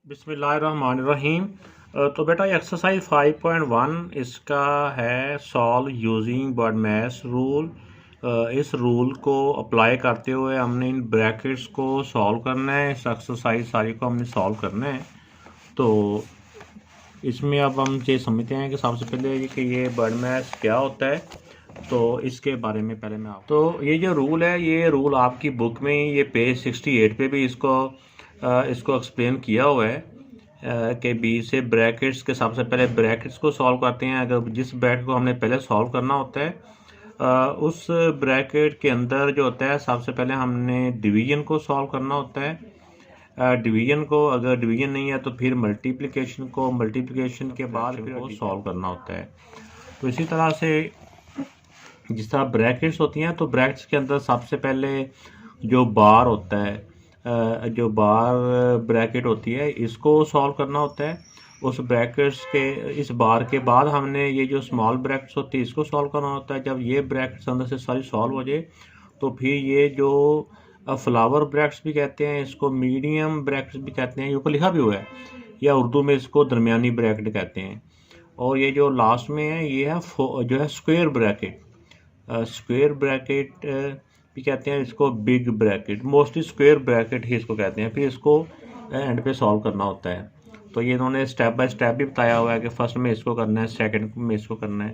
बिस्मिल्लाहिर्रहमानिर्रहीम। तो बेटा एक्सरसाइज 5.1 इसका है सॉल्व यूजिंग बर्डमैस रूल। इस रूल को अप्लाई करते हुए हमने इन ब्रैकेट्स को सॉल्व करना है। इस एक्सरसाइज सारी को हमने सॉल्व करना है। तो इसमें अब हम ये समझते हैं कि सबसे पहले कि ये बर्डमैस क्या होता है। तो इसके बारे में पहले मैं तो ये जो रूल है, ये रूल आपकी बुक में ये पेज 68 पे भी इसको एक्सप्लेन किया हुआ है कि बी से ब्रैकेट्स के सबसे पहले ब्रैकेट्स को सॉल्व करते हैं। अगर जिस ब्रैकेट को हमने पहले सॉल्व करना होता है उस ब्रैकेट के अंदर जो होता है सबसे पहले हमने डिवीजन को सॉल्व करना होता है। डिवीजन को अगर डिवीजन नहीं है तो फिर मल्टीप्लिकेशन के बाद फिर वो सॉल्व करना होता है। तो इसी तरह से जिस तरह ब्रैकेट्स होती हैं तो ब्रैकेट्स के अंदर सबसे पहले जो बार होता है, जो बार ब्रैकेट होती है इसको सॉल्व करना होता है। उस ब्रैकेट्स के इस बार के बाद हमने ये जो स्मॉल ब्रैकेट्स होती है इसको सॉल्व करना होता है। जब ये ब्रैकेट्स अंदर से सारी सॉल्व हो जाए तो फिर ये जो फ्लावर ब्रैकेट्स भी कहते हैं, इसको मीडियम ब्रैकेट्स भी कहते हैं, ऊपर लिखा भी हुआ है, या उर्दू में इसको दरमियानी ब्रैकेट कहते हैं। और ये जो लास्ट में है ये है जो है स्क्वायर ब्रैकेट। स्क्वायर ब्रैकेट भी कहते हैं, इसको big bracket, mostly square bracket ही इसको कहते हैं। फिर इसको एंड पे सॉल्व करना होता है। तो ये इन्होंने स्टेप बाय स्टेप भी बताया हुआ है कि फर्स्ट में इसको करना है, सेकंड में इसको करना है।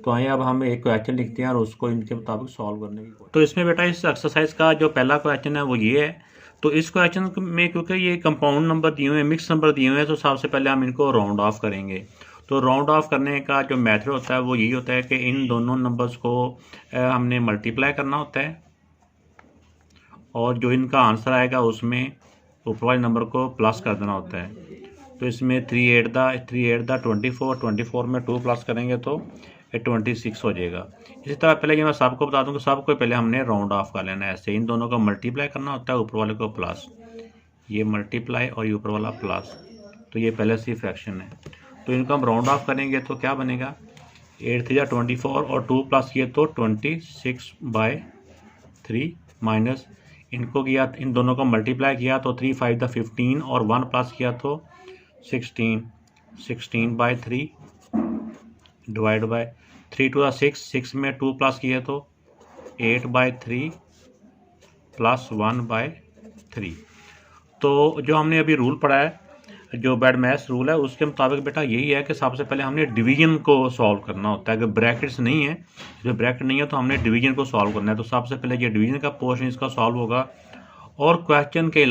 तो आइए अब हम एक क्वेश्चन लिखते हैं और उसको इनके मुताबिक सॉल्व करने की कोशिश। तो इसमें बेटा इस एक्सरसाइज का जो पहला क्वेश्चन है वो ये है। तो इस क्वेश्चन में क्योंकि ये कंपाउंड नंबर दिए हुए हैं, मिक्स नंबर दिए हुए हैं, तो सबसे पहले हम इनको राउंड ऑफ करेंगे। तो राउंड ऑफ करने का जो मेथड होता है वो यही होता है कि इन दोनों नंबर्स को हमने मल्टीप्लाई करना होता है और जो इनका आंसर आएगा उसमें ऊपर वाले नंबर को प्लस कर देना होता है। तो इसमें 3 8 24 में 2 प्लस करेंगे तो 26 हो जाएगा। इसी तरह पहले ये मैं सबको बता दूं कि सबको पहले हमने राउंड ऑफ कर लेना है। ऐसे इन दोनों को मल्टीप्लाई करना होता है, ऊपर वाले को प्लस, ये मल्टीप्लाई और ये ऊपर वाला प्लस। तो ये पहले से फ्रैक्शन है। तो इनको हम राउंड ऑफ करेंगे तो क्या बनेगा, 8 3 24 और 2 प्लस किए तो 26/3 माइनस इनको किया, इन दोनों को मल्टीप्लाई किया तो 3 5 15 और 1 प्लस किया तो 16/3 डिवाइड बाय 3 2 6 में 2 प्लस किए तो 8/3 प्लस 1/3। तो जो हमने अभी रूल पढ़ा है, जो बर्डमैस रूल है, उसके मुताबिक बेटा यही है कि सबसे पहले हमने डिवीजन को सॉल्व करना होता है। अगर ब्रैकेट्स नहीं है, जो ब्रैकेट नहीं है तो हमने डिवीजन को सॉल्व करना है। तो सबसे पहले ये डिवीजन का पोर्शन इसका सॉल्व होगा। और क्वेश्चन के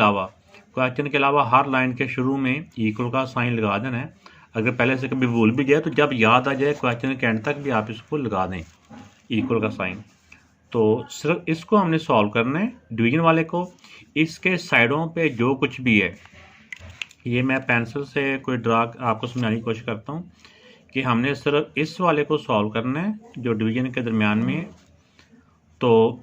अलावा हर लाइन के शुरू में इक्वल का साइन लगा देना है। अगर पहले से कभी भूल भी जाए तो जब याद आ जाए क्वेश्चन के एंड तक भी आप इसको लगा दें, इक्वल का साइन। तो सिर्फ इसको हमने सॉल्व करना है, डिवीजन वाले को। इसके साइडों पे जो कुछ भी है, ये मैं पेंसिल से कोई ड्रा आपको समझाने की कोशिश करता हूँ कि हमने सिर्फ इस वाले को सॉल्व करना है जो डिवीजन के दरमियान में है। तो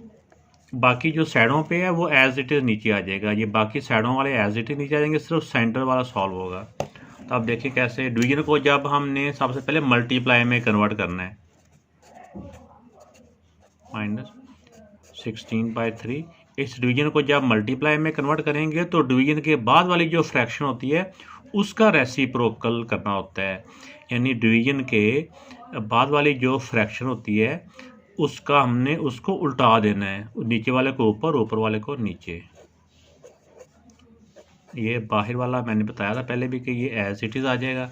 बाकी जो साइडों पे है वो एज इट इज़ नीचे आ जाएगा। ये बाकी साइडों वाले एज इट इज़ नीचे आ जाएंगे, सिर्फ सेंटर वाला सॉल्व होगा। तो आप देखिए कैसे डिवीजन को जब हमने सबसे पहले मल्टीप्लाई में कन्वर्ट करना है, -16/3। इस डिवीजन को जब मल्टीप्लाई में कन्वर्ट करेंगे तो डिवीजन के बाद वाली जो फ्रैक्शन होती है उसका रेसिप्रोकल करना होता है। यानी डिवीजन के बाद वाली जो फ्रैक्शन होती है उसका हमने उसको उल्टा देना है, नीचे वाले को ऊपर, ऊपर वाले को नीचे। ये बाहर वाला मैंने बताया था पहले भी कि ये एज इट इज़ आ जाएगा।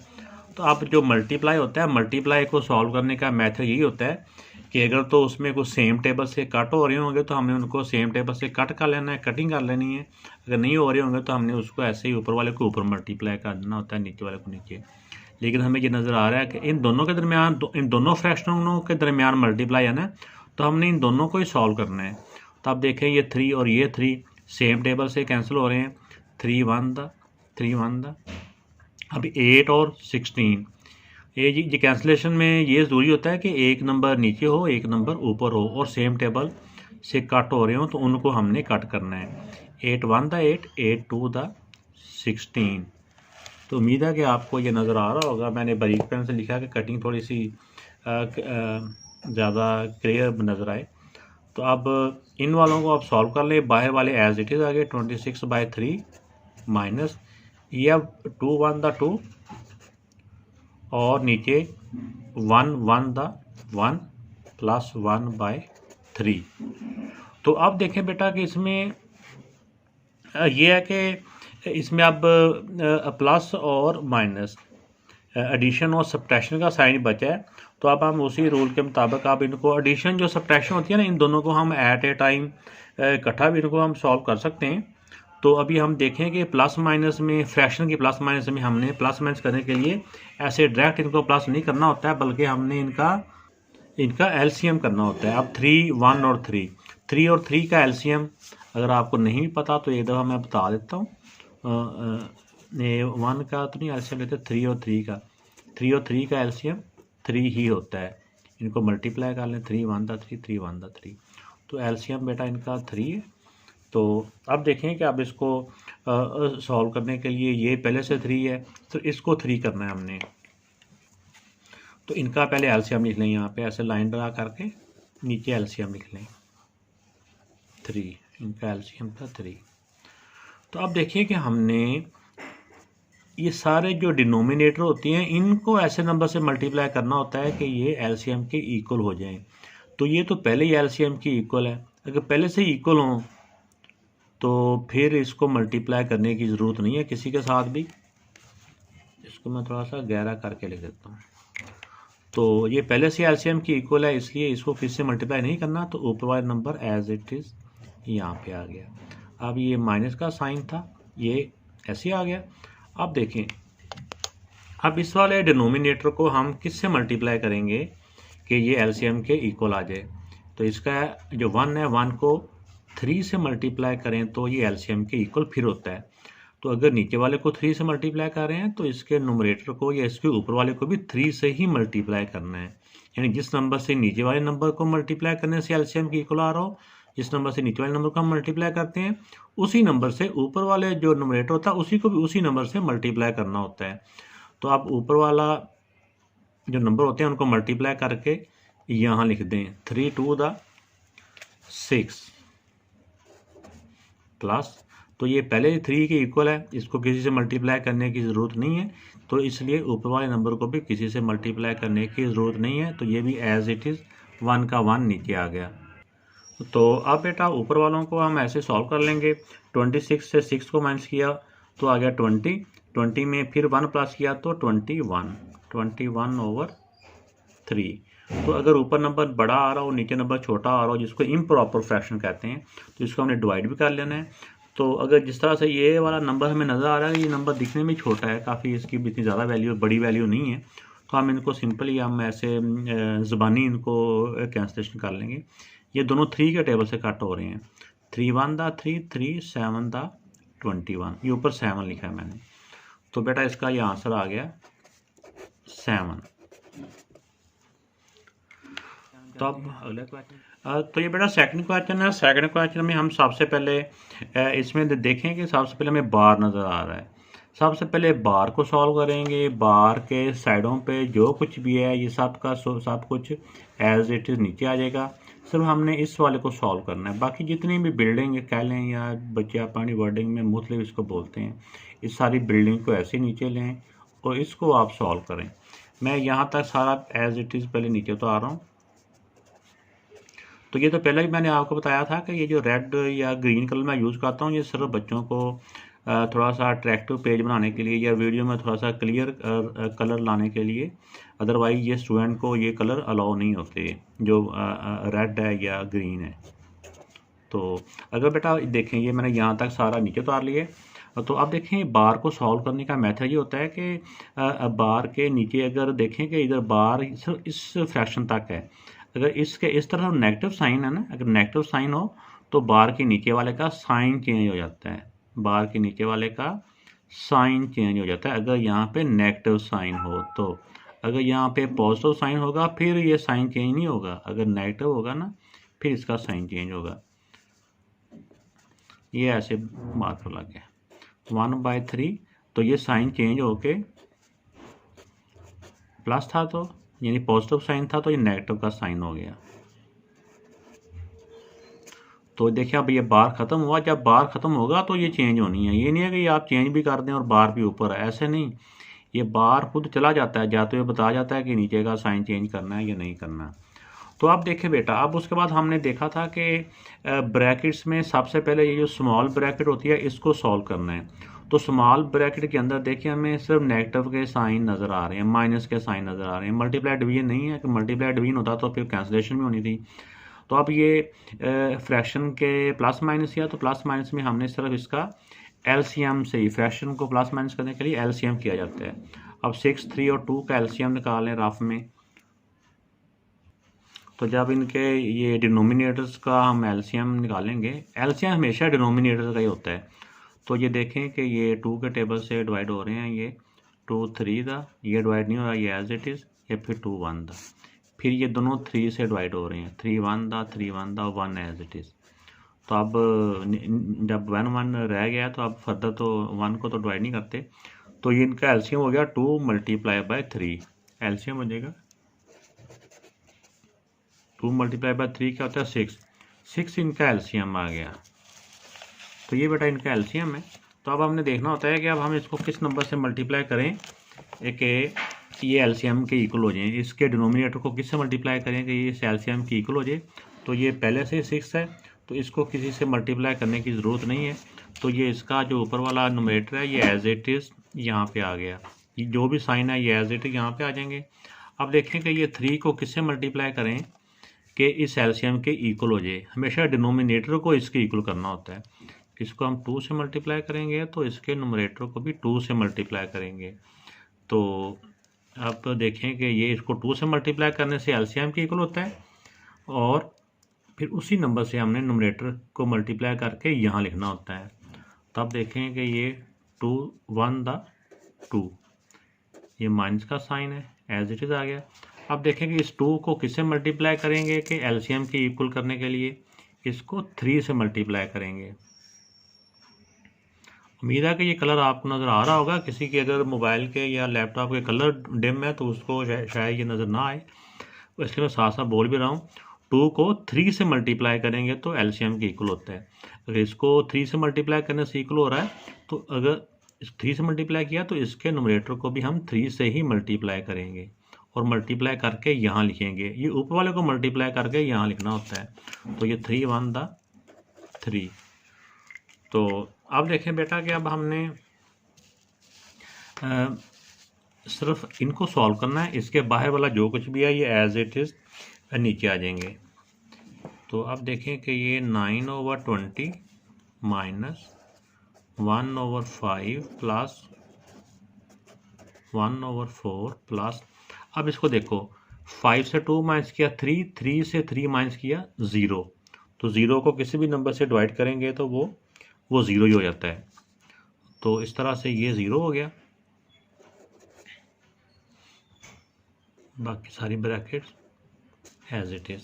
तो अब जो मल्टीप्लाई होता है, मल्टीप्लाई को सॉल्व करने का मेथड यही होता है कि अगर तो उसमें कुछ सेम टेबल से कट हो रहे होंगे तो हमने उनको सेम टेबल से कट कर लेना है, कटिंग कर लेनी है। अगर नहीं हो रहे होंगे तो हमने उसको ऐसे ही ऊपर वाले को ऊपर मल्टीप्लाई कर देना होता है, नीचे वाले को नीचे। लेकिन हमें ये नज़र आ रहा है कि इन दोनों के दरमियान, इन दोनों फ्रैक्शनों के दरमियान मल्टीप्लाई है ना, तो हमने इन दोनों को ही सॉल्व करना है। तो आप देखें ये 3 और ये 3 सेम टेबल से कैंसिल हो रहे हैं, 3 1 द। अब 8 और 16, ये कैंसिलेशन में ये ज़रूरी होता है कि एक नंबर नीचे हो, एक नंबर ऊपर हो और सेम टेबल से कट हो रहे हो, तो उनको हमने कट करना है। 8 1 द 8, 8 2 द 16। तो उम्मीद है कि आपको ये नज़र आ रहा होगा। मैंने बारीक पेन से लिखा कि कटिंग थोड़ी सी ज़्यादा क्लियर नज़र आए। तो अब इन वालों को आप सॉल्व कर लें, बाहर वाले एज इट इज़ आ गए, 26/3 माइनस ये अब 2 1 द 2 और नीचे 1 1 द 1 प्लस 1/3। तो अब देखें बेटा कि इसमें ये है कि इसमें अब प्लस और माइनस एडिशन और सब्ट्रैक्शन का साइन बचा है। तो अब हम उसी रूल के मुताबिक अब इनको एडिशन जो सब्ट्रैक्शन होती है ना, इन दोनों को हम एट ए टाइम इकट्ठा भी इनको हम सॉल्व कर सकते हैं। तो अभी हम देखें कि प्लस माइनस में, फ्रैक्शन की प्लस माइनस में हमने प्लस माइनस करने के लिए ऐसे डायरेक्ट इनको प्लस नहीं करना होता है, बल्कि हमने इनका एलसीएम करना होता है। अब 3 1 और 3 और 3 का एलसीएम अगर आपको नहीं पता तो एक दफ़ा मैं बता देता हूँ। 1 का तो नहीं एलसीएम लेते, 3 और 3 का एलसीएम 3 ही होता है। इनको मल्टीप्लाई कर लें, 3 1 द 3 3 1 द 3, तो एलसीएम बेटा इनका 3 है। तो अब देखें कि अब इसको सॉल्व करने के लिए ये पहले से 3 है तो इसको 3 करना है हमने। तो इनका पहले एलसीएम लिख लें, यहाँ पे ऐसे लाइन ड्रा करके नीचे एलसीएम लिख लें 3, इनका एलसीएम था 3। तो अब देखिए कि हमने ये सारे जो डिनोमिनेटर होती हैं इनको ऐसे नंबर से मल्टीप्लाई करना होता है कि ये एलसीएम के इक्वल हो जाएं। तो ये तो पहले ही एलसीएम की इक्वल है, अगर पहले से इक्वल हों तो फिर इसको मल्टीप्लाई करने की ज़रूरत नहीं है किसी के साथ भी। इसको मैं थोड़ा सा गहरा करके लिख देता हूँ। तो ये पहले से एलसीएम की इक्वल है, इसलिए इसको फिर से मल्टीप्लाई नहीं करना। तो ऊपर वाला नंबर एज इट इज़ यहाँ पे आ गया। अब ये माइनस का साइन था, ये ऐसे आ गया। अब देखें, अब इस वाले डिनोमिनेटर को हम किससे मल्टीप्लाई करेंगे कि ये एलसीएम के इक्वल आ जाए। तो इसका जो 1 है, 1 को 3 से मल्टीप्लाई करें तो ये एलसीएम के इक्वल फिर होता है। तो अगर नीचे वाले को 3 से मल्टीप्लाई कर रहे हैं तो इसके न्यूमरेटर को या इसके ऊपर वाले को भी 3 से ही मल्टीप्लाई करना है। यानी जिस नंबर से नीचे वाले नंबर को मल्टीप्लाई करने से एलसीएम की इक्वल आ रहा हो, जिस नंबर से नीचे वाले नंबर को हम मल्टीप्लाई करते हैं उसी नंबर से ऊपर वाले जो न्यूमरेटर होता है उसी को भी उसी नंबर से मल्टीप्लाई करना होता है। तो आप ऊपर वाला जो नंबर होते हैं उनको मल्टीप्लाई करके यहाँ लिख दें 3 2 द 6 प्लस, तो ये पहले ही 3 के इक्वल है, इसको किसी से मल्टीप्लाई करने की ज़रूरत नहीं है। तो इसलिए ऊपर वाले नंबर को भी किसी से मल्टीप्लाई करने की ज़रूरत नहीं है। तो ये भी एज इट इज़ 1 का 1 नीचे आ गया। तो अब बेटा ऊपर वालों को हम ऐसे सॉल्व कर लेंगे। 26 से 6 को माइनस किया तो आ गया 20, 20 में फिर 1 प्लस किया तो 21/3। तो अगर ऊपर नंबर बड़ा आ रहा हो, नीचे नंबर छोटा आ रहा हो, जिसको इम्प्रॉपर फ्रैक्शन कहते हैं, तो इसको हमने डिवाइड भी कर लेना है। तो अगर जिस तरह से ये वाला नंबर हमें नज़र आ रहा है, ये नंबर दिखने में छोटा है काफ़ी, इसकी भी इतनी ज़्यादा वैल्यू, बड़ी वैल्यू नहीं है, तो हम इनको सिंपली हम ऐसे ज़बानी इनको कैंसलेशन कर लेंगे। ये दोनों 3 के टेबल से कट हो रहे हैं। 3 1 द 3 3 7 द 21, ये ऊपर 7 लिखा है मैंने। तो बेटा इसका ये आंसर आ गया 7। तो अब अगला क्वेश्चन, तो ये बेटा सेकंड क्वेश्चन है। सेकंड क्वेश्चन में हम सबसे पहले इसमें देखें कि सबसे पहले हमें बार नज़र आ रहा है। सबसे पहले बार को सॉल्व करेंगे। बार के साइडों पे जो कुछ भी है ये सब का सब कुछ एज इट इज़ नीचे आ जाएगा। सिर्फ हमने इस वाले को सॉल्व करना है। बाकी जितनी भी बिल्डिंग कह लें या बच्चे अपनी वर्डिंग में मुख्तलिफ इसको बोलते हैं, इस सारी बिल्डिंग को ऐसे नीचे लें और इसको आप सॉल्व करें। मैं यहाँ तक सारा एज इट इज़ पहले नीचे तो आ रहा हूँ। तो ये तो पहले ही मैंने आपको बताया था कि ये जो रेड या ग्रीन कलर मैं यूज़ करता हूँ, ये सिर्फ बच्चों को थोड़ा सा अट्रैक्टिव पेज बनाने के लिए या वीडियो में थोड़ा सा क्लियर कलर लाने के लिए। अदरवाइज ये स्टूडेंट को ये कलर अलाउ नहीं होते जो रेड है या ग्रीन है। तो अगर बेटा देखें, ये मैंने यहाँ तक सारा नीचे उतार लिए। तो अब देखें बार को सॉल्व करने का मेथड ये होता है कि बार के नीचे अगर देखें कि इधर बार इस फ्रैक्शन तक है, अगर इसके इस तरह नेगेटिव साइन है ना, अगर नेगेटिव साइन हो तो बार के नीचे वाले का साइन चेंज हो जाता है। बार के नीचे वाले का साइन चेंज हो जाता है अगर यहाँ पे नेगेटिव साइन हो। तो अगर यहाँ पे पॉजिटिव साइन होगा फिर ये साइन चेंज नहीं होगा, अगर नेगेटिव होगा ना फिर इसका साइन चेंज होगा। ये ऐसे बात हो लग गया 1/3। तो ये साइन चेंज होके प्लस था, तो यानी पॉजिटिव साइन था, तो ये नेगेटिव का साइन हो गया। तो देखिए अब ये बार ख़त्म हुआ, जब बार ख़त्म होगा तो ये चेंज होनी है। ये नहीं है कि आप चेंज भी कर दें और बार भी ऊपर है, ऐसे नहीं। ये बार खुद चला जाता है, जाते हुए बता जाता है कि नीचे का साइन चेंज करना है या नहीं करना है। तो आप देखिए बेटा, अब उसके बाद हमने देखा था कि ब्रैकेट्स में सबसे पहले ये जो स्मॉल ब्रैकेट होती है इसको सॉल्व करना है। तो स्मॉल ब्रैकेट के अंदर देखिए हमें सिर्फ नेगेटिव के साइन नज़र आ रहे हैं, माइनस के साइन नज़र आ रहे हैं। मल्टीप्लाई डिवीजन नहीं है, कि मल्टीप्लाई डिवीजन होता तो फिर कैंसिलेशन भी होनी थी। तो अब ये फ्रैक्शन के प्लस माइनस किया, तो प्लस माइनस में हमने सिर्फ इसका एलसीएम से ही, फ्रैक्शन को प्लस माइनस करने के लिए एलसीएम किया जाता है। अब 6, 3 और 2 का एलसीएम निकालें रफ में। तो जब इनके ये डिनोमिनेटर्स का हम एलसीएम निकालेंगे, एलसीएम हमेशा डिनोमिनेटर का ही होता है। तो ये देखें कि ये 2 के टेबल से डिवाइड हो रहे हैं, ये 2 3 था, ये डिवाइड नहीं हो रहा, ये एज इट इज़, ये फिर 2 1 था, फिर ये दोनों 3 से डिवाइड हो रहे हैं, 3 1 था, 3 1 था, 1 एज इट इज़। तो अब जब 1 1 रह गया तो अब फर्दर तो 1 को तो डिवाइड नहीं करते। तो ये इनका एलसीएम हो गया 2 मल्टीप्लाई बाय 3, एलसीएम हो जाएगा 2 मल्टीप्लाई बाय 3 क्या होता है 6, 6 इनका एलसीएम आ गया। तो ये बेटा इनका एलसीएम है। तो अब हमने देखना होता है कि अब हम इसको किस नंबर से मल्टीप्लाई करें कि ये एलसीएम के इक्वल हो जाए। इसके डिनोमिनेटर को किससे मल्टीप्लाई करें कि ये इस एलसीएम के इक्वल हो जाए। तो ये पहले से 6 है, तो इसको किसी से मल्टीप्लाई करने की ज़रूरत नहीं है। तो ये इसका जो ऊपर वाला न्यूमरेटर है ये एज इट इज़ यहाँ पे आ गया, ये जो भी साइन है ये एज इट इज़ यहाँ पे आ जाएंगे। अब देखें कि ये 3 को किससे मल्टीप्लाई करें कि इस एलसीएम के इक्वल हो जाए। हमेशा डिनोमिनेटर को इसके इक्वल करना होता है। इसको हम 2 से मल्टीप्लाई करेंगे तो इसके न्यूमरेटर को भी 2 से मल्टीप्लाई करेंगे। तो अब देखें कि ये इसको 2 से मल्टीप्लाई करने से एलसीएम के इक्वल होता है, और फिर उसी नंबर से हमने न्यूमरेटर को मल्टीप्लाई करके यहाँ लिखना होता है। तब देखें कि ये 2 1 था 2, ये माइनस का साइन है, एज इट इज़ आ गया। अब देखें कि इस 2 को किससे मल्टीप्लाई करेंगे कि एलसीएम के इक्वल करने के लिए इसको 3 से मल्टीप्लाई करेंगे। उम्मीद है कि ये कलर आपको नज़र आ रहा होगा। किसी के अगर मोबाइल के या लैपटॉप के कलर डिम है तो उसको शायद ये नज़र ना आए, इसलिए मैं साथ साथ बोल भी रहा हूँ। 2 को 3 से मल्टीप्लाई करेंगे तो एलसीएम के इक्वल होता है। अगर इसको 3 से मल्टीप्लाई करने से इक्वल हो रहा है, तो अगर 3 से मल्टीप्लाई किया तो इसके न्यूमरेटर को भी हम 3 से ही मल्टीप्लाई करेंगे और मल्टीप्लाई करके यहाँ लिखेंगे। ये ऊपर वाले को मल्टीप्लाई करके यहाँ लिखना होता है। तो ये 3 1 था 3। तो अब देखें बेटा कि अब हमने सिर्फ इनको सॉल्व करना है, इसके बाहर वाला जो कुछ भी है ये एज इट इज़ नीचे आ जाएंगे। तो अब देखें कि ये 9/20 माइनस 1/5 प्लस 1/4 प्लस, अब इसको देखो 5 से 2 माइनस किया 3, 3 से 3 माइनस किया 0। तो 0 को किसी भी नंबर से डिवाइड करेंगे तो वो 0 ही हो जाता है। तो इस तरह से ये 0 हो गया। बाकी सारी ब्रैकेट्स एज इट इज़।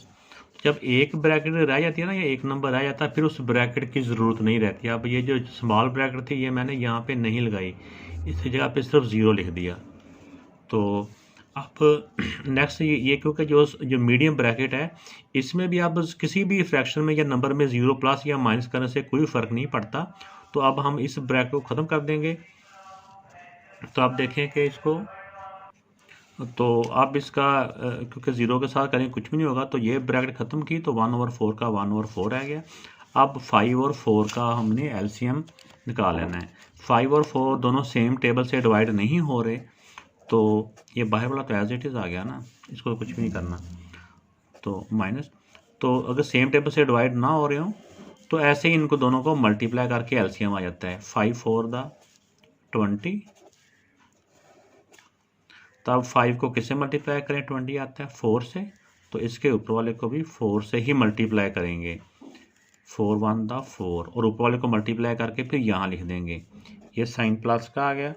जब एक ब्रैकेट रह जाती है ना, या एक नंबर रह जाता है, फिर उस ब्रैकेट की ज़रूरत नहीं रहती। अब ये जो स्मॉल ब्रैकेट थी ये मैंने यहाँ पे नहीं लगाई, इसकी जगह पे सिर्फ 0 लिख दिया। तो अब नेक्स्ट ये क्योंकि जो मीडियम ब्रैकेट है इसमें भी आप किसी भी फ्रैक्शन में या नंबर में 0 प्लस या माइनस करने से कोई फ़र्क नहीं पड़ता। तो अब हम इस ब्रैकेट को ख़त्म कर देंगे। तो आप देखें कि इसको, तो अब इसका क्योंकि 0 के साथ करें कुछ भी नहीं होगा, तो ये ब्रैकेट ख़त्म की तो 1/4 का 1/4 रह गया। अब 5 और 4 का हमने एलसीएम निकाल लेना है। 5 और 4 दोनों सेम टेबल से डिवाइड नहीं हो रहे, तो ये बाहर वाला तो एज इट इज़ आ गया ना, इसको कुछ भी नहीं करना। तो माइनस, तो अगर सेम टेबल से डिवाइड ना हो रहे हो तो ऐसे ही इनको दोनों को मल्टीप्लाई करके एलसीएम आ जाता है। 5 4 दा 20, तब 5 को किससे मल्टीप्लाई करें, 20 आता है 4 से, तो इसके ऊपर वाले को भी 4 से ही मल्टीप्लाई करेंगे। 4 1 दा 4, और ऊपर वाले को मल्टीप्लाई करके फिर यहाँ लिख देंगे। ये साइन प्लस का आ गया।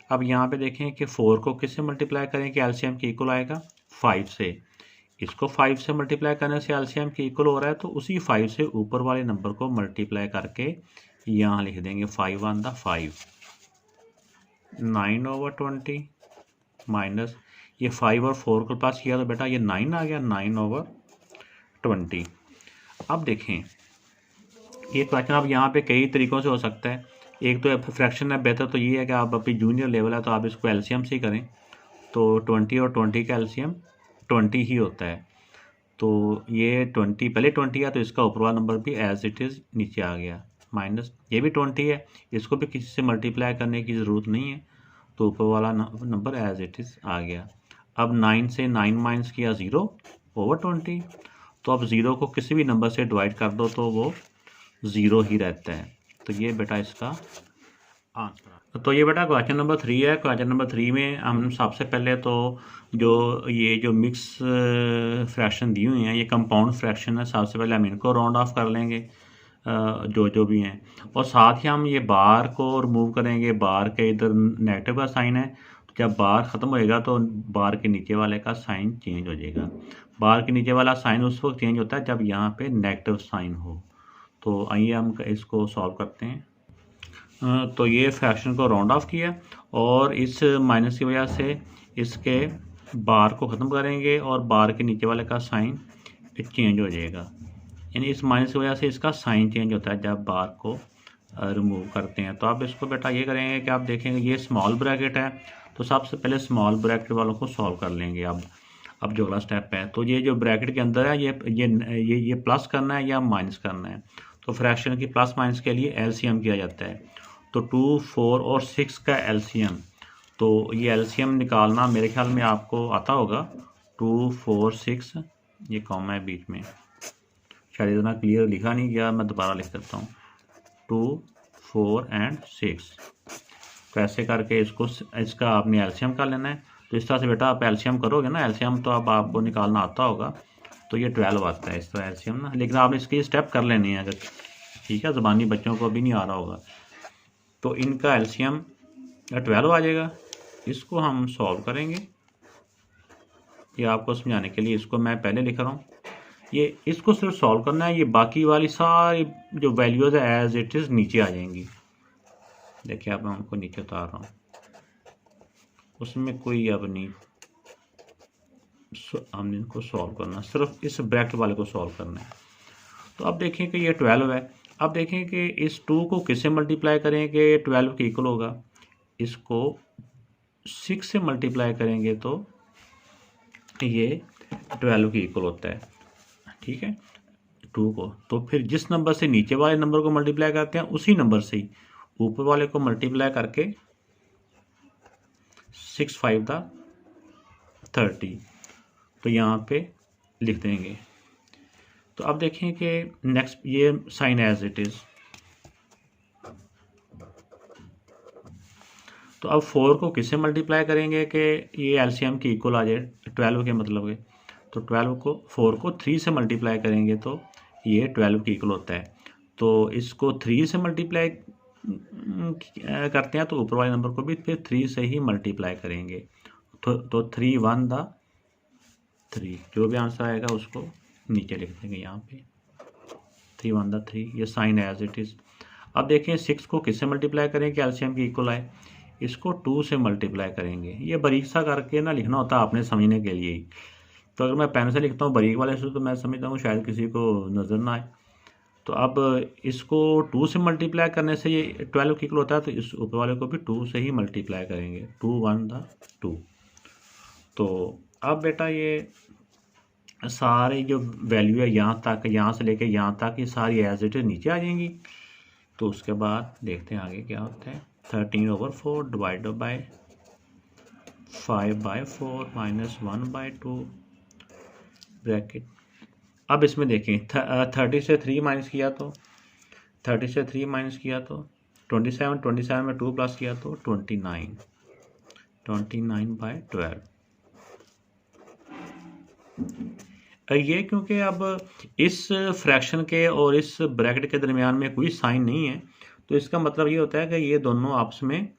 अब यहाँ पे देखें कि 4 को किससे मल्टीप्लाई करें कि एलसीएम के इक्वल आएगा 5 से। इसको 5 से मल्टीप्लाई करने से एलसीएम के इक्वल हो रहा है, तो उसी 5 से ऊपर वाले नंबर को मल्टीप्लाई करके यहाँ लिख देंगे। 5 1 दा 5, 9/20 माइनस ये 5 और 4 को प्लस किया तो बेटा ये 9 आ गया, 9/20। अब देखें ये क्वेश्चन अब यहाँ पे कई तरीक़ों से हो सकता है। एक तो फ्रैक्शन है, बेहतर तो ये है कि आप अभी जूनियर लेवल है तो आप इसको एलसीएम से ही करें। तो 20 और 20 का एलसीएम 20 ही होता है। तो ये 20 पहले 20 है तो इसका ऊपर वाला नंबर भी एज इट इज़ नीचे आ गया। माइनस ये भी 20 है, इसको भी किसी से मल्टीप्लाई करने की ज़रूरत नहीं है, तो ऊपर वाला नंबर एज इट इज़ आ गया। अब 9 से 9 माइनस किया 0 ओवर 20, तो अब 0 को किसी भी नंबर से डिवाइड कर दो तो वो 0 ही रहता है। तो ये बेटा इसका आंसर। तो ये बेटा क्वेश्चन नंबर 3 है। क्वेश्चन नंबर 3 में हम सबसे पहले तो जो मिक्स फ्रैक्शन दी हुई हैं, ये कंपाउंड फ्रैक्शन है, सबसे पहले हम इनको राउंड ऑफ कर लेंगे जो भी हैं, और साथ ही हम ये बार को रिमूव करेंगे। बार के इधर नेगेटिव का साइन है, तो जब बार ख़त्म होएगा तो बार के नीचे वाले का साइन चेंज हो जाएगा। बार के नीचे वाला साइन उस वक्त चेंज होता है जब यहाँ पे नेगेटिव साइन हो। तो आइए हम इसको सॉल्व करते हैं। तो ये फ्रैक्शन को राउंड ऑफ किया और इस माइनस की वजह से इसके बार को ख़त्म करेंगे और बार के नीचे वाले का साइन चेंज हो जाएगा। यानी इस माइनस की वजह से इसका साइन चेंज होता है जब बार को रिमूव करते हैं। तो आप इसको बेटा ये करेंगे कि आप देखेंगे ये स्मॉल ब्रैकेट है, तो सबसे पहले स्मॉल ब्रैकेट वालों को सॉल्व कर लेंगे। अब जो अगला स्टेप है, तो ये जो ब्रैकेट के अंदर है ये प्लस करना है या माइनस करना है। तो फ्रैक्शन की प्लस माइनस के लिए एलसीएम किया जाता है। तो 2, 4 और 6 का एलसीएम, तो ये एलसीएम निकालना मेरे ख्याल में आपको आता होगा। 2, 4, 6, ये कॉमा है बीच में, शायद इतना क्लियर लिखा नहीं गया, मैं दोबारा लिख देता हूँ। 2, 4 एंड 6, तो ऐसे करके इसका आपने एलसीएम कर लेना है। तो इस तरह से बेटा आप एलसीएम करोगे ना, एलसीएम तो अब आपको निकालना आता होगा, तो ये 12 आता है इस तरह एलसीएम ना। लेकिन आपने इसकी स्टेप कर लेनी है, अगर ठीक है, ज़बानी बच्चों को अभी नहीं आ रहा होगा। तो इनका एलसीएम 12 आ जाएगा। इसको हम सॉल्व करेंगे, ये आपको समझाने के लिए इसको मैं पहले लिख रहा हूँ। ये इसको सिर्फ सॉल्व करना है, ये बाकी वाली सारी जो वैल्यूज़ है एज इट इज़ नीचे आ जाएंगी। देखिए अब मैं उनको नीचे उतार रहा हूँ, उसमें कोई अब नहीं, हमने इनको सॉल्व करना, सिर्फ इस ब्रैकेट वाले को सॉल्व करना है। तो अब देखें कि ये 12 है। अब देखें कि इस 2 को किससे मल्टीप्लाई करेंगे 12 के इक्वल होगा। इसको 6 से मल्टीप्लाई करेंगे तो ये 12 के इक्वल होता है, ठीक है, 2 को। तो फिर जिस नंबर से नीचे वाले नंबर को मल्टीप्लाई करते हैं उसी नंबर से ही ऊपर वाले को मल्टीप्लाई करके 6 5 30, तो यहाँ पे लिख देंगे। तो अब देखें कि नेक्स्ट ये साइन एज इट इज़। तो अब 4 को किससे मल्टीप्लाई करेंगे कि ये एलसीएम की इक्वल आ जाए 12 के मतलब के। तो 4 को 3 से मल्टीप्लाई करेंगे तो ये 12 के इक्वल होता है। तो इसको 3 से मल्टीप्लाई करते हैं तो ऊपर वाले नंबर को भी फिर 3 से ही मल्टीप्लाई करेंगे। तो 3 1 3, जो भी आंसर आएगा उसको नीचे लिख देंगे यहाँ पे, 3 1 3, ये साइन एज इट इज़। अब देखें 6 को किससे मल्टीप्लाई करें कि एलसीएम की इक्वल आए। इसको 2 से मल्टीप्लाई करेंगे। ये बारीक सा करके ना लिखना होता है आपने समझने के लिए ही। तो अगर मैं पेन से लिखता हूँ बारीक वाले से तो मैं समझता हूँ शायद किसी को नज़र ना आए। तो अब इसको 2 से मल्टीप्लाई करने से ये 12 की इक्वल होता है, तो इस ऊपर वाले को भी 2 से ही मल्टीप्लाई करेंगे। 2 1 2। तो अब बेटा ये सारी जो वैल्यू है यहाँ तक, यहाँ से लेके यहाँ तक, ये सारी एज इट इज़ नीचे आ जाएंगी। तो उसके बाद देखते हैं आगे क्या होता है। 13/4 डिवाइड बाय 5/4 माइनस 1/2 ब्रैकेट। अब इसमें देखें 30 से 3 माइनस किया तो 30 से 3 माइनस किया तो 27, 27 में 2 प्लस किया तो 29, 29/12। ये क्योंकि अब इस फ्रैक्शन के और इस ब्रैकेट के दरमियान में कोई साइन नहीं है, तो इसका मतलब ये होता है कि ये दोनों आपस में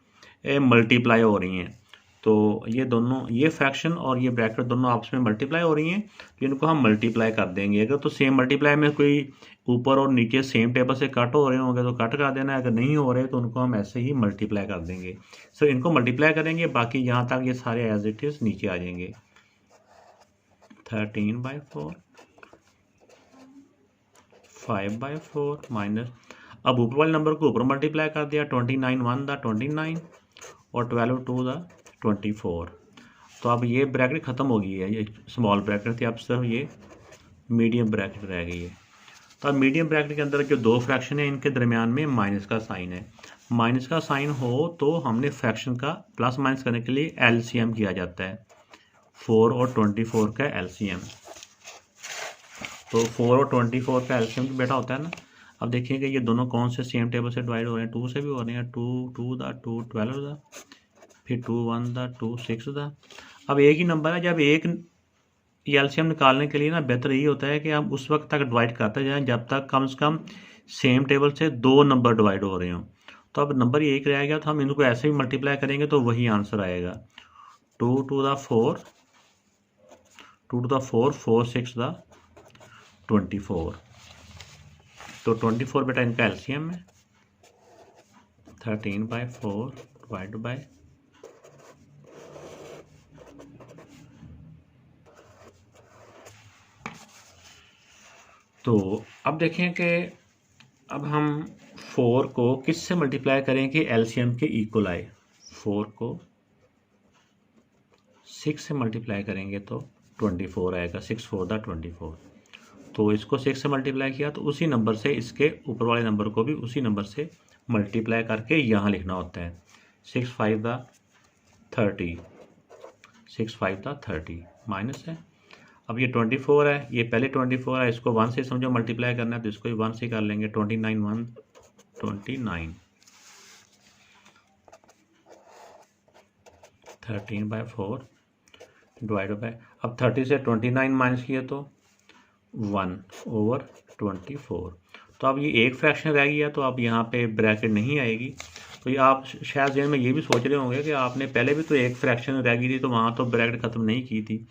मल्टीप्लाई हो रही हैं। तो ये दोनों, ये फ्रैक्शन और ये ब्रैकेट दोनों आपस में मल्टीप्लाई हो रही हैं, तो इनको हम मल्टीप्लाई कर देंगे। अगर तो सेम मल्टीप्लाई में कोई ऊपर और नीचे सेम टेबल से कट हो रहे होंगे तो कट कर देना है, अगर नहीं हो रहे तो उनको हम ऐसे ही मल्टीप्लाई कर देंगे। सो इनको मल्टीप्लाई करेंगे, बाकी यहाँ तक ये सारे एज इट इज़ नीचे आ जाएंगे। 13/4 5/4 माइनस अब ऊपर वाले नंबर को ऊपर मल्टीप्लाई कर दिया, 29 1 द 29 और 12 2 द 24। तो अब ये ब्रैकेट ख़त्म हो गई है, ये स्मॉल ब्रैकेट थी, अब सिर्फ ये मीडियम ब्रैकेट रह गई है। तो अब मीडियम ब्रैकेट के अंदर जो दो फ्रैक्शन है इनके दरमियान में माइनस का साइन है। माइनस का साइन हो तो हमने फ्रैक्शन का प्लस माइनस करने के लिए एलसीएम किया जाता है, 4 और 24 का एलसीएम। तो 4 और 24 का एलसीएम बेटा होता है ना। अब देखिए कि ये दोनों कौन से सेम टेबल से डिवाइड हो रहे हैं, 2 से भी हो रहे हैं, 2 2 द 2 12 द, फिर 2 1 द 2 6 द। अब एक ही नंबर है, जब एक एलसीएम निकालने के लिए ना बेहतर यही होता है कि हम उस वक्त तक डिवाइड करते जाएं जब तक कम से कम सेम टेबल से दो नंबर डिवाइड हो रहे हों। तो अब नंबर एक रह गया तो हम इनको ऐसे ही मल्टीप्लाई करेंगे तो वही आंसर आएगा, 2 टू द 4 4 6 द 24। तो 24 बेटा इनका एलसीएम है, 13/4 डिवाइड बाय तो अब देखें कि अब हम 4 को किस से मल्टीप्लाई करें कि एलसीएम के इक्वल आए। 4 को 6 से मल्टीप्लाई करेंगे तो 24 आएगा, 6 4 द 24। तो इसको 6 से मल्टीप्लाई किया तो उसी नंबर से इसके ऊपर वाले नंबर को भी उसी नंबर से मल्टीप्लाई करके यहाँ लिखना होता है, 6 5 द 30, 6 5 द 30 माइनस है। अब ये 24 है, ये पहले 24 है, इसको 1 से समझो मल्टीप्लाई करना है तो इसको भी 1 से कर लेंगे, 29 1 29, 13/4 डिवाइड बाय, अब 30 से 29 माइनस किया तो 1/24। तो अब ये एक फ्रैक्शन रह गया तो अब यहाँ पे ब्रैकेट नहीं आएगी। तो ये आप शायद जेन में ये भी सोच रहे होंगे कि आपने पहले भी तो एक फ्रैक्शन रह गई थी तो वहाँ तो ब्रैकेट ख़त्म नहीं की थी।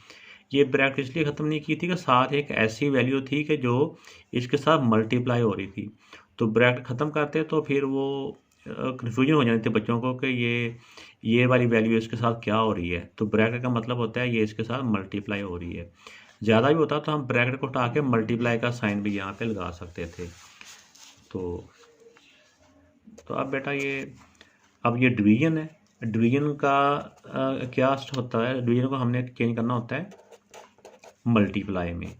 ये ब्रैकेट इसलिए ख़त्म नहीं की थी कि साथ एक ऐसी वैल्यू थी कि जो इसके साथ मल्टीप्लाई हो रही थी, तो ब्रैकेट ख़त्म करते तो फिर वो कन्फ्यूजन हो जाती थी बच्चों को कि ये वाली वैल्यू इसके साथ क्या हो रही है। तो ब्रैकेट का मतलब होता है ये इसके साथ मल्टीप्लाई हो रही है। ज़्यादा भी होता तो हम ब्रैकेट को हटा के मल्टीप्लाई का साइन भी यहाँ पे लगा सकते थे। तो अब बेटा अब ये डिवीजन है, डिवीजन का क्या होता है, डिवीजन को हमने चेंज करना होता है मल्टीप्लाई में।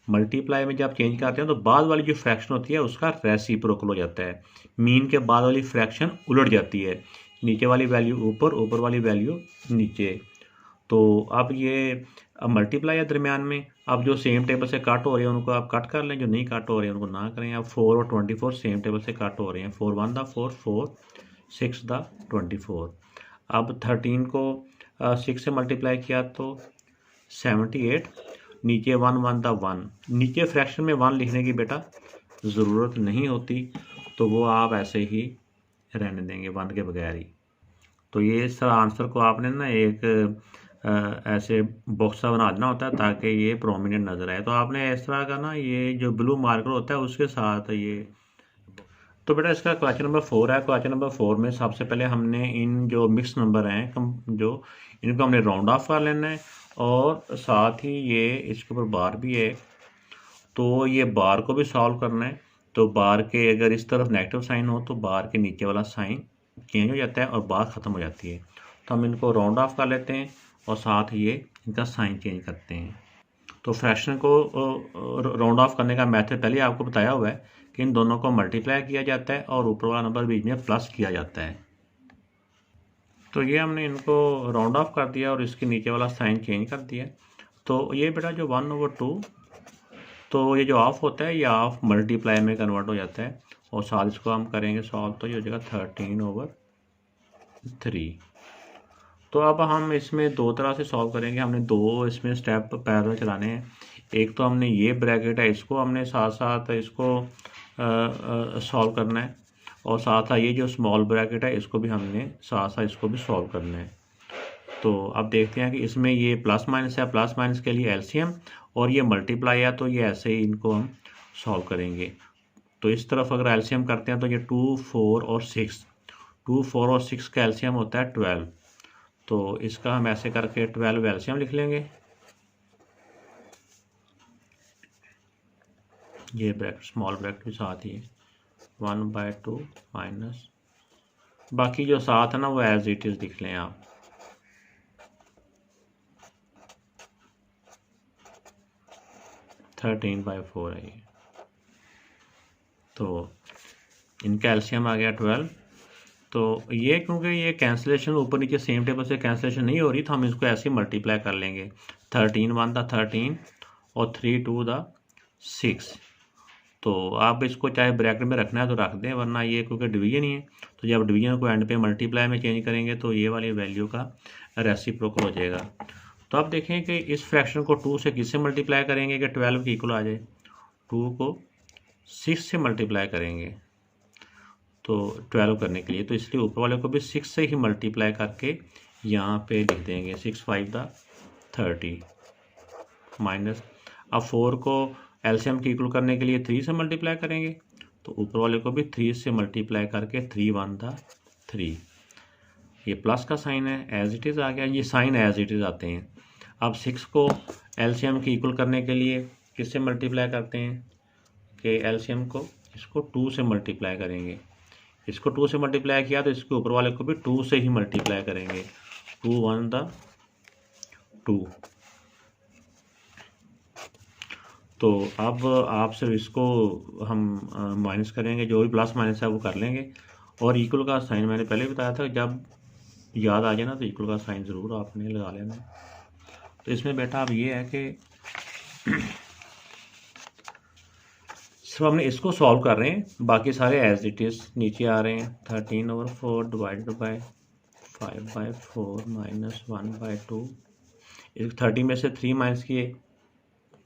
मल्टीप्लाई में जब चेंज करते हैं तो बाद वाली जो फ्रैक्शन होती है उसका रेसिप्रोकल हो जाता है, मीन के बाद वाली फ्रैक्शन उलट जाती है, नीचे वाली वैल्यू ऊपर, ऊपर वाली वैल्यू नीचे। तो अब ये मल्टीप्लाई है दरमियान में, अब जो सेम टेबल से कट हो रहे हैं उनको आप कट कर लें, जो नहीं कट हो रहे हैं उनको ना करें। अब 4 और 24 सेम टेबल से कट हो रहे हैं, 4 1 द 4 4 6 द 24। अब 13 को 6 से मल्टीप्लाई किया तो 78, नीचे 1 1 द 1, नीचे फ्रैक्शन में 1 लिखने की बेटा ज़रूरत नहीं होती, तो वो आप ऐसे ही रहने देंगे 1 के बगैर ही। तो ये इस आंसर को आपने ना एक ऐसे बॉक्स सा बना देना होता है ताकि ये प्रोमिनेंट नज़र आए। तो आपने इस तरह का ना ये जो ब्लू मार्कर होता है उसके साथ ये। तो बेटा इसका क्वेश्चन नंबर 4 है। क्वेश्चन नंबर 4 में सबसे पहले हमने इन जो मिक्स नंबर हैं जो इनको हमने राउंड ऑफ कर लेना है, और साथ ही ये इसके ऊपर बार भी है तो ये बार को भी सॉल्व करना है। तो बार के अगर इस तरफ नेगेटिव साइन हो तो बार के नीचे वाला साइन चेंज हो जाता है और बार ख़त्म हो जाती है। तो हम इनको राउंड ऑफ कर लेते हैं और साथ ये इनका साइन चेंज करते हैं। तो फ्रैक्शन को राउंड ऑफ करने का मेथड पहले आपको बताया हुआ है कि इन दोनों को मल्टीप्लाई किया जाता है और ऊपर वाला नंबर बीच में प्लस किया जाता है। तो ये हमने इनको राउंड ऑफ कर दिया और इसके नीचे वाला साइन चेंज कर दिया। तो ये बेटा जो 1/2, तो ये जो ऑफ होता है ये ऑफ मल्टीप्लाई में कन्वर्ट हो जाता है, और साथ इसको हम करेंगे सॉल्व तो ये हो जाएगा 13/3। तो अब हम इसमें दो तरह से सॉल्व करेंगे, हमने दो इसमें स्टेप पैरेलल चलाने हैं। एक तो हमने ये ब्रैकेट है इसको हमने साथ साथ इसको सॉल्व करना है, और साथ ही ये जो स्मॉल ब्रैकेट है इसको भी हमने साथ साथ इसको भी सॉल्व करना है। तो अब देखते हैं कि इसमें ये प्लस माइनस है, प्लस माइनस के लिए एलसीएम, और ये मल्टीप्लाई है तो ये ऐसे ही इनको हम सॉल्व करेंगे। तो इस तरफ अगर एलसीएम करते हैं तो ये 2 4 और 6, 2 4 और 6 का एलसीएम होता है 12। तो इसका हम ऐसे करके 12 एलसीएम लिख लेंगे। ये ब्रैकेट स्मॉल ब्रैकेट भी साथ ही है, 1/2 माइनस, बाकी जो साथ है ना वो एज इट इज़ लिख लें आप। थर्टीन बाई फोर है ये। तो इनका एलसीएम आ गया 12। तो ये क्योंकि ये कैंसिलेशन ऊपर नीचे सेम टेबल से कैंसिलेशन नहीं हो रही, तो हम इसको ऐसे ही मल्टीप्लाई कर लेंगे। 13 1 द 13 और 3 2 द 6। तो आप इसको चाहे ब्रैकेट में रखना है तो रख दें, वरना ये क्योंकि डिवीजन ही है, तो जब डिवीजन को एंड पे मल्टीप्लाई में चेंज करेंगे तो ये वाली वैल्यू का रेसिप्रोकल हो जाएगा। तो आप देखें कि इस फ्रैक्शन को 2 से किससे मल्टीप्लाई करेंगे कि 12 के इक्वल आ जाए। 2 को 6 से मल्टीप्लाई करेंगे तो 12 करने के लिए, तो इसलिए ऊपर वाले को भी 6 से ही मल्टीप्लाई करके यहाँ पे लिख देंगे 6 5 द 30 माइनस। अब 4 को एलसीएम की इक्वल करने के लिए 3 से मल्टीप्लाई करेंगे, तो ऊपर वाले को भी 3 से मल्टीप्लाई करके 3 1 द 3। ये प्लस का साइन है, एज इट इज़ आ गया, ये साइन एज इट इज़ आते हैं। अब 6 को एलसीएम की इक्वल करने के लिए किससे मल्टीप्लाई करते हैं कि एलसीएम को इसको 2 से मल्टीप्लाई करेंगे। इसको 2 से मल्टीप्लाई किया तो इसके ऊपर वाले को भी 2 से ही मल्टीप्लाई करेंगे। 2 1 द 2। तो अब आप सिर्फ इसको हम माइनस करेंगे, जो भी प्लस माइनस है वो कर लेंगे। और इक्वल का साइन मैंने पहले बताया था, जब याद आ जाए ना तो इक्वल का साइन ज़रूर आपने लगा लेना। तो इसमें बेटा अब ये है कि सिर्फ हमने इसको सॉल्व कर रहे हैं, बाकी सारे एज इट इज़ नीचे आ रहे हैं। 13/4 डिवाइडेड बाई 5/4 माइनस 1/2। इस 30 में से 3 माइनस किए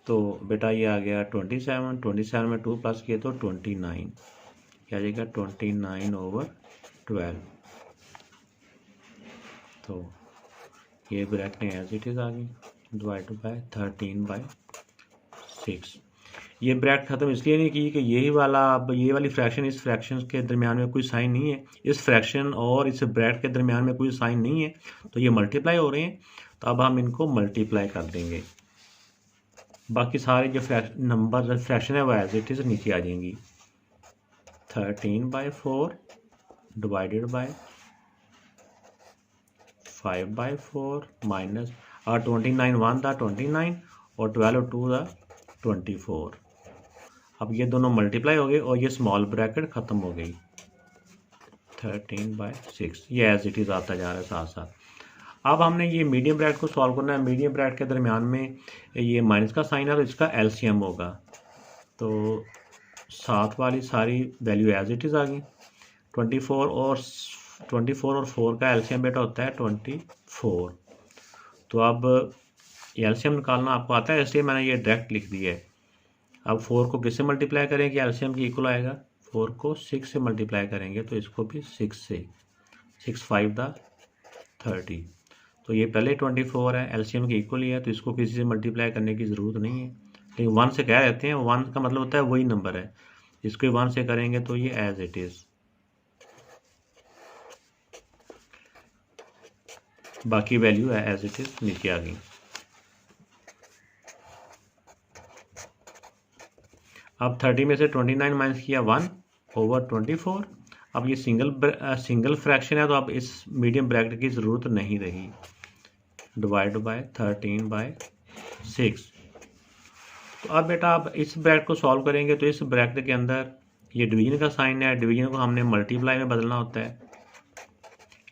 तो बेटा ये आ गया 27। 27 में 2 प्लस किए तो 29, क्या आ जाएगा 29/12। तो ये ब्रैकेट एज इट इज़ आ गई डिवाइडेड बाई 13/6। ये ब्रैकेट ख़त्म इसलिए नहीं की कि यही वाला, अब ये वाली फ्रैक्शन इस फ्रैक्शन के दरमियान में कोई साइन नहीं है, इस फ्रैक्शन और इस ब्रैकेट के दरमियान में कोई साइन नहीं है, तो ये मल्टीप्लाई हो रहे हैं, तो अब हम इनको मल्टीप्लाई कर देंगे। बाकी सारे जो नंबर फ्रैक्शन है वो एज इट इज़ नीचे आ जाएंगी। 13/4 डिवाइडेड बाई 5/4 माइनस, और 29 1 द 29 और 12 2 द 24। अब ये दोनों मल्टीप्लाई हो गए और ये स्मॉल ब्रैकेट ख़त्म हो गई। 13/6 ये एज इट इज़ आता जा रहा है साथ साथ। अब हमने ये मीडियम ब्रैकेट को सॉल्व करना है। मीडियम ब्रैकेट के दरमियान में ये माइनस का साइन है, तो इसका एलसीएम होगा। तो साथ वाली सारी वैल्यू एज इट इज़ आ गई। 24 और 4 का एलसीएम बेटा होता है 24। तो अब एलसीएम निकालना आपको आता है, इसलिए मैंने ये डायरेक्ट लिख दिया है। अब 4 को किससे मल्टीप्लाई करेंगे एलसीएम की इक्वल आएगा। 4 को 6 से मल्टीप्लाई करेंगे तो इसको भी 6 से, 6 5 द 30। तो ये पहले 24 है, एलसीएम की इक्वल ही है, तो इसको किसी से मल्टीप्लाई करने की ज़रूरत नहीं है। लेकिन 1 से कह देते हैं, 1 का मतलब होता है वही नंबर है, इसको 1 से करेंगे तो ये एज इट इज़। बाकी वैल्यू है एज इट इज़ नीचे आ गई। अब 30 में से 29 माइनस किया 1/24। अब ये सिंगल फ्रैक्शन है, तो अब इस मीडियम ब्रैकेट की ज़रूरत नहीं रही। Divide by 13/6। तो अब बेटा आप इस ब्रैकेट को सॉल्व करेंगे तो इस ब्रैकेट के अंदर ये डिवीजन का साइन है, डिवीजन को हमने मल्टीप्लाई में बदलना होता है।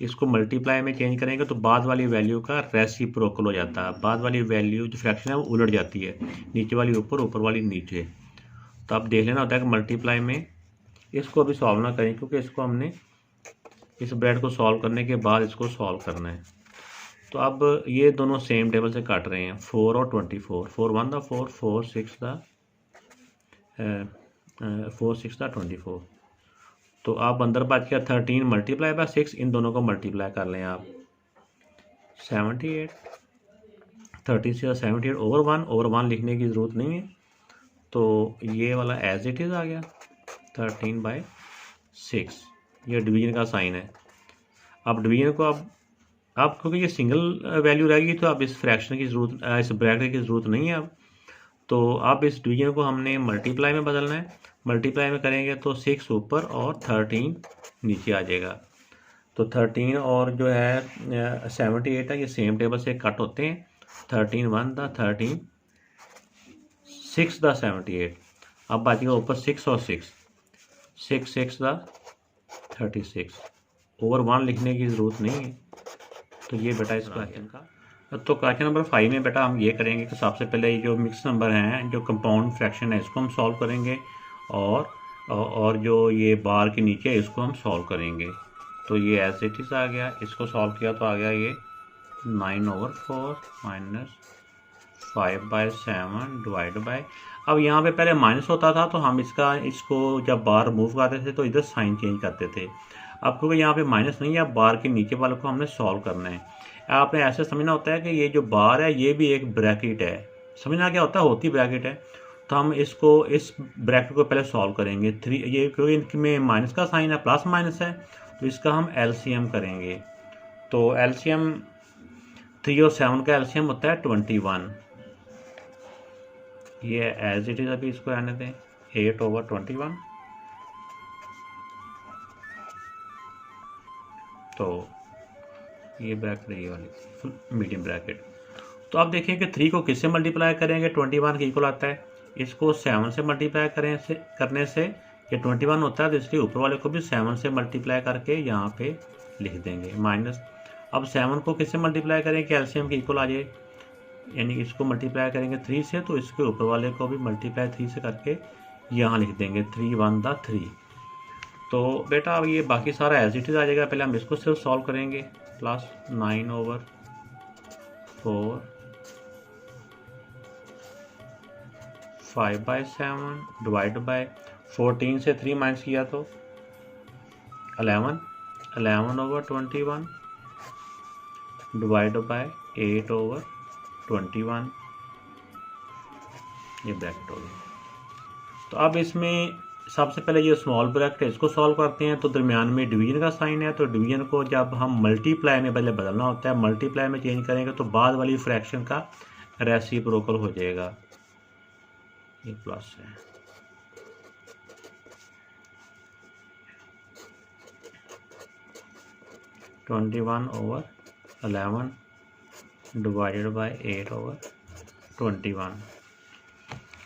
इसको मल्टीप्लाई में चेंज करेंगे तो बाद वाली वैल्यू का रेसिप्रोकल हो जाता है। बाद वाली वैल्यू जो फ्रैक्शन है वो उलट जाती है, नीचे वाली ऊपर, ऊपर वाली नीचे। तो आप देख लेना होता है कि मल्टीप्लाई में इसको अभी सॉल्व ना करें, क्योंकि इसको हमने इस ब्रैकेट को सॉल्व करने के बाद इसको सॉल्व करना है। तो अब ये दोनों सेम टेबल से काट रहे हैं, 4 और 24। 4 1 द 4, 4 6 द 24। तो आप अंदर बात किया 13 मल्टीप्लाई बाय 6, इन दोनों को मल्टीप्लाई कर लें आप। 78, 30 से 78 ओवर 1 लिखने की ज़रूरत नहीं है, तो ये वाला एज इट इज़ आ गया 13/6। ये डिवीजन का साइन है। अब डिवीजन को अब क्योंकि ये सिंगल वैल्यू रहेगी तो अब इस फ्रैक्शन की ज़रूरत, इस ब्रैकेट की ज़रूरत नहीं है। अब तो अब इस डिवीजन को हमने मल्टीप्लाई में बदलना है, मल्टीप्लाई में करेंगे तो 6 ऊपर और 13 नीचे आ जाएगा। तो 13 और जो है 78 है, ये सेम टेबल से कट होते हैं। 13 1 द 13, 6 द 78। अब बाजिएगा ऊपर 6 और 6, 6 6 द 36। ओवर 1 लिखने की ज़रूरत नहीं है। तो ये बेटा इस क्वेश्चन का। तो क्वेश्चन नंबर 5 में बेटा हम ये करेंगे कि सबसे पहले ये जो मिक्स नंबर हैं, जो कंपाउंड फ्रैक्शन है, इसको हम सॉल्व करेंगे और जो ये बार के नीचे है इसको हम सॉल्व करेंगे। तो ये एज इट इज़ आ गया, इसको सॉल्व किया तो आ गया ये 9/4 माइनस 5/7 डिवाइड बाय। अब यहाँ पे पहले माइनस होता था तो हम इसको जब बार रिमूव करते थे तो इधर साइन चेंज करते थे। अब क्योंकि यहाँ पे माइनस नहीं है, बार के नीचे वाले को हमने सॉल्व करना है। आपने ऐसे समझना होता है कि ये जो बार है ये भी एक ब्रैकेट है। समझना क्या होता है, होती ब्रैकेट है। तो हम इस ब्रैकेट को पहले सॉल्व करेंगे। 3 ये क्योंकि इनमें माइनस का साइन है, प्लस माइनस है, तो इसका हम एलसीएम करेंगे। तो एलसीएम 3 और 7 का एलसीएम होता है 21। ये एज इट इज़ अभी इसको आने दें, 8/21। तो ये ब्रैकेट ये वाली मीडियम ब्रैकेट। तो आप देखिए कि 3 को किससे मल्टीप्लाई करेंगे, 21 के इक्वल आता है। इसको 7 से मल्टीप्लाई करने से ये 21 होता है, तो इसलिए ऊपर वाले को भी 7 से मल्टीप्लाई करके यहाँ पे लिख देंगे माइनस। अब 7 को किससे मल्टीप्लाई करेंगे कि एलसीएम के इक्वल आ जाए, यानी इसको मल्टीप्लाई करेंगे 3 से, तो इसके ऊपर वाले को भी मल्टीप्लाई 3 से करके यहाँ लिख देंगे 3 1 द 3। तो बेटा अब ये बाकी सारा एज इट इज़ आ जाएगा। पहले हम इसको सिर्फ सॉल्व करेंगे। प्लस 9/4 5/7 डिवाइड बाय 14 से 3 माइनस किया तो 11/21 डिवाइड बाय 8/21। ये ब्रैकेट हो गया। तो अब इसमें सबसे पहले ये स्मॉल ब्रैकेट है, इसको सॉल्व करते हैं। तो दरमियान में डिवीजन का साइन है, तो डिवीजन को जब हम मल्टीप्लाई में पहले बदलना होता है, मल्टीप्लाई में चेंज करेंगे तो बाद वाली फ्रैक्शन का रेसिप्रोकल हो जाएगा। ये प्लस है, (21/11) डिवाइडेड बाय 8/21।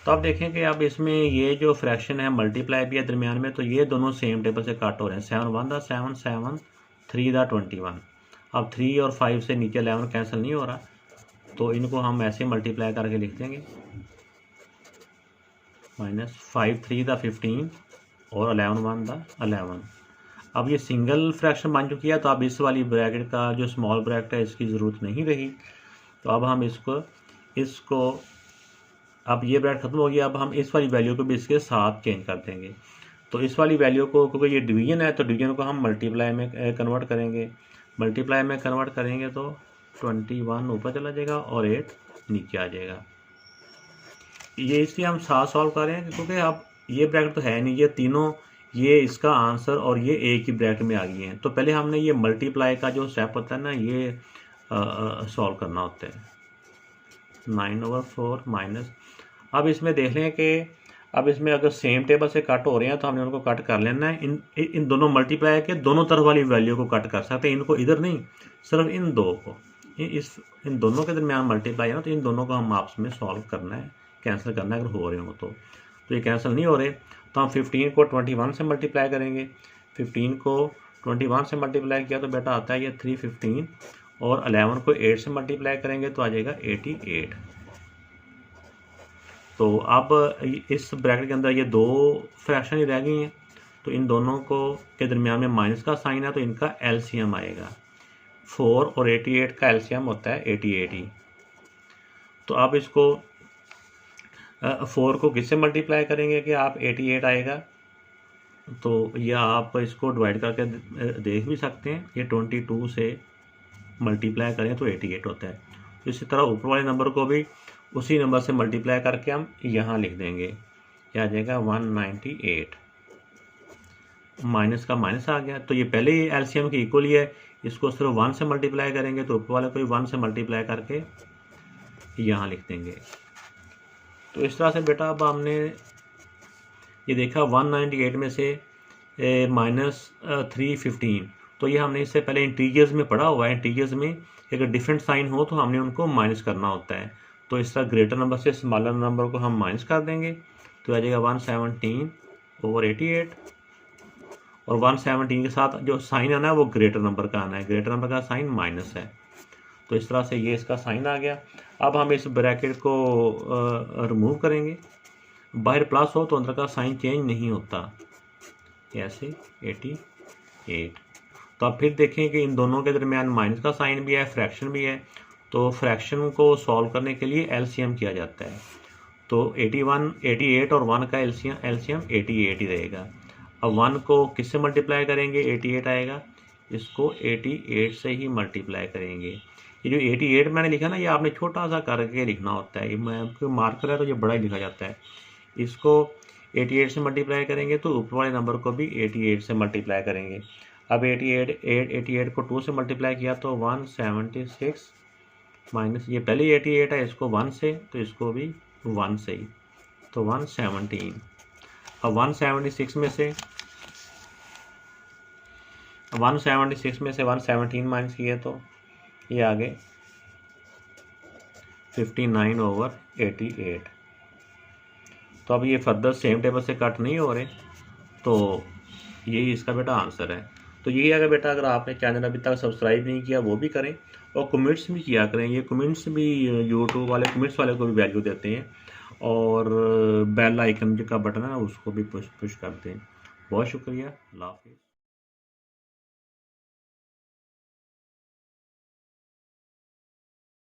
तो आप देखें कि अब इसमें ये जो फ्रैक्शन है मल्टीप्लाई भी है दरमियान में, तो ये दोनों सेम टेबल से कट हो रहे हैं। 7 1 द 7 7 3 द 21। अब 3 और 5 से नीचे 11 कैंसिल नहीं हो रहा, तो इनको हम ऐसे मल्टीप्लाई करके लिख देंगे माइनस 5 3 द 15 और 11 1 द 11। अब ये सिंगल फ्रैक्शन बन चुकी है, तो अब इस वाली ब्रैकेट का जो स्मॉल ब्रैकेट है इसकी ज़रूरत नहीं रही। तो अब हम इसको अब ये ब्रैकेट खत्म हो गया। अब हम इस वाली वैल्यू को भी इसके साथ चेंज कर देंगे। तो इस वाली वैल्यू को, क्योंकि ये डिवीजन है, तो डिवीजन को हम मल्टीप्लाई में कन्वर्ट करेंगे। मल्टीप्लाई में कन्वर्ट करेंगे तो 21 ऊपर चला जाएगा और 8 नीचे आ जाएगा। ये इसलिए हम साथ सॉल्व कर रहे हैं क्योंकि अब ये ब्रैकेट तो है नहीं, ये तीनों, ये इसका आंसर और ये एक ही ब्रैकेट में आ गई हैं। तो पहले हमने ये मल्टीप्लाई का जो स्टेप होता है ना, ये सॉल्व करना होता है। 9/4 माइनस, अब इसमें देख लें कि अब इसमें अगर सेम टेबल से कट हो रहे हैं तो हमने उनको कट कर लेना है। इन दोनों मल्टीप्लाई के दोनों तरफ वाली वैल्यू को कट कर सकते हैं, इनको इधर नहीं, सिर्फ इन दो को। इन दोनों के दरमियान मल्टीप्लाई है ना, तो इन दोनों को हम आपस में सॉल्व करना है, कैंसिल करना है अगर हो रहे हो तो ये कैंसिल नहीं हो रहे, तो हम 15 को 21 से मल्टीप्लाई करेंगे। 15 को 21 से मल्टीप्लाई किया तो बेटा आता है ये 315, और 11 को 8 से मल्टीप्लाई करेंगे तो आ जाएगा 88। तो अब इस ब्रैकेट के अंदर ये दो फ्रैक्शन ही रह गई हैं, तो इन दोनों को के दरमियान में माइनस का साइन है, तो इनका एलसीएम आएगा। 4 और 88 का एलसीएम होता है 88 ही। तो आप इसको 4 को किससे मल्टीप्लाई करेंगे कि आप 88 आएगा, तो या आप इसको डिवाइड करके देख भी सकते हैं। ये 22 से मल्टीप्लाई करें तो 88 होता है। तो इसी तरह ऊपर वाले नंबर को भी उसी नंबर से मल्टीप्लाई करके हम यहाँ लिख देंगे, यह आ जाएगा 198। माइनस का माइनस आ गया, तो ये पहले ही एलसीएम की इक्वल ही है, इसको सिर्फ 1 से मल्टीप्लाई करेंगे तो ऊपर वाले को भी 1 से मल्टीप्लाई करके यहाँ लिख देंगे। तो इस तरह से बेटा अब हमने ये देखा 198 में से -315, तो ये हमने इससे पहले इंटीजर्स में पढ़ा हुआ है। इंटीजर्स में अगर डिफरेंट साइन हो तो हमने उनको माइनस करना होता है। तो इस तरह ग्रेटर नंबर से स्मॉलर नंबर को हम माइनस कर देंगे, तो आ जाएगा 117/88, और 117 के साथ जो साइन आना है वो ग्रेटर नंबर का आना है, ग्रेटर नंबर का साइन माइनस है। तो इस तरह से ये इसका साइन आ गया। अब हम इस ब्रैकेट को रिमूव करेंगे। बाहर प्लस हो तो अंदर का साइन चेंज नहीं होता, ऐसे 88। तो अब फिर देखें कि इन दोनों के दरमियान माइनस का साइन भी है, फ्रैक्शन भी है। तो फ्रैक्शन को सॉल्व करने के लिए एलसीएम किया जाता है। तो 88 और 1 का एलसीएम 88 ही रहेगा। अब 1 को किससे मल्टीप्लाई करेंगे, 88 आएगा, इसको 88 से ही मल्टीप्लाई करेंगे। ये जो 88 मैंने लिखा ना, ये आपने छोटा सा करके लिखना होता है। मैं मार्कर है तो ये बड़ा ही लिखा जाता है। इसको 88 से मल्टीप्लाई करेंगे तो ऊपर वाले नंबर को भी 88 से मल्टीप्लाई करेंगे। अब 88 को 2 से मल्टीप्लाई किया तो 176 माइनस ये पहले 88 है, इसको 1 से, तो इसको भी 1 से ही, तो 117। अब 176 में से 117 माइनस किए तो ये आ गए 59/88। तो अब ये फर्दर सेम टेबल से कट नहीं हो रहे, तो यही इसका बेटा आंसर है। तो यही अगर बेटा अगर आपने चैनल अभी तक सब्सक्राइब नहीं किया वो भी करें, और कमेंट्स भी किया करें। ये कमेंट्स भी यूट्यूब वाले कमेंट्स वाले को भी वैल्यू देते हैं, और बेल आइकन का बटन है उसको भी पुश करते हैं। बहुत शुक्रिया, अल्लाह हाफिज़।